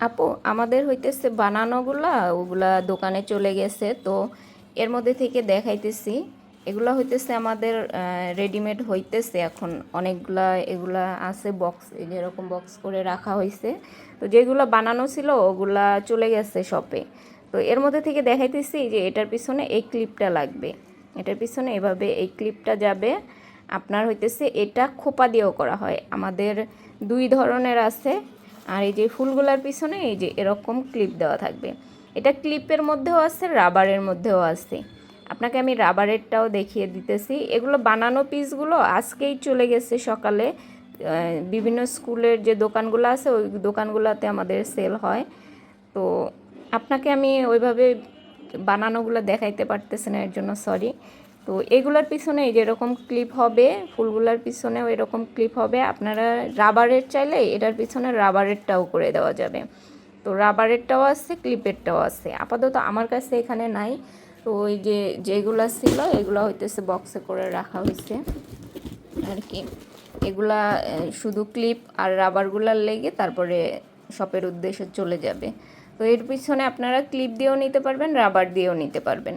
আপু আমাদের হইতেছে বানানোগুলা ওগুলা দোকানে চলে গেছে, তো এর মধ্যে থেকে দেখাইতেছি। এগুলা হইতেছে আমাদের রেডিমেড হইতেছে এখন অনেকগুলা, এগুলা আছে বক্স, যেরকম বক্স করে রাখা হয়েছে। তো যেগুলো বানানো ছিল ওগুলা চলে গেছে শপে। তো এর মধ্যে থেকে দেখাইতেছি যে এটার পিছনে এই ক্লিপটা লাগবে, এটার পিছনে এভাবে এই ক্লিপটা যাবে। আপনার হইতেছে এটা খোপা দিয়েও করা হয়, আমাদের দুই ধরনের আছে। আর এই যে ফুলগুলার পিছনে এই যে এরকম ক্লিপ দেওয়া থাকবে। এটা ক্লিপের মধ্যেও আছে, রাবারের মধ্যেও আছে। আপনাকে আমি রাবারেরটাও দেখিয়ে দিতেছি। এগুলো বানানো পিসগুলো আজকেই চলে গেছে সকালে। বিভিন্ন স্কুলের যে দোকানগুলো আছে ওই দোকানগুলোতে আমাদের সেল হয়। তো আপনাকে আমি ওইভাবে বানানোগুলো দেখাইতে পারতেছি না, এর জন্য সরি। তো এগুলোর পিছনে এই যেরকম ক্লিপ হবে, ফুলগুলার পিছনেও এরকম ক্লিপ হবে। আপনারা রাবারের চাইলে এটার পিছনে রাবারেরটাও করে দেওয়া যাবে। তো রাবারেরটাও আছে, ক্লিপেরটাও আছে। আপাতত আমার কাছে এখানে নাই। তো ওই যে যেগুলো ছিল এগুলো হইতেছে বক্সে করে রাখা হয়েছে আর কি। এগুলা শুধু ক্লিপ আর রাবারগুলার লেগে তারপরে শপের উদ্দেশ্যে চলে যাবে। তো এর পিছনে আপনারা ক্লিপ দিয়েও নিতে পারবেন, রাবার দিয়েও নিতে পারবেন।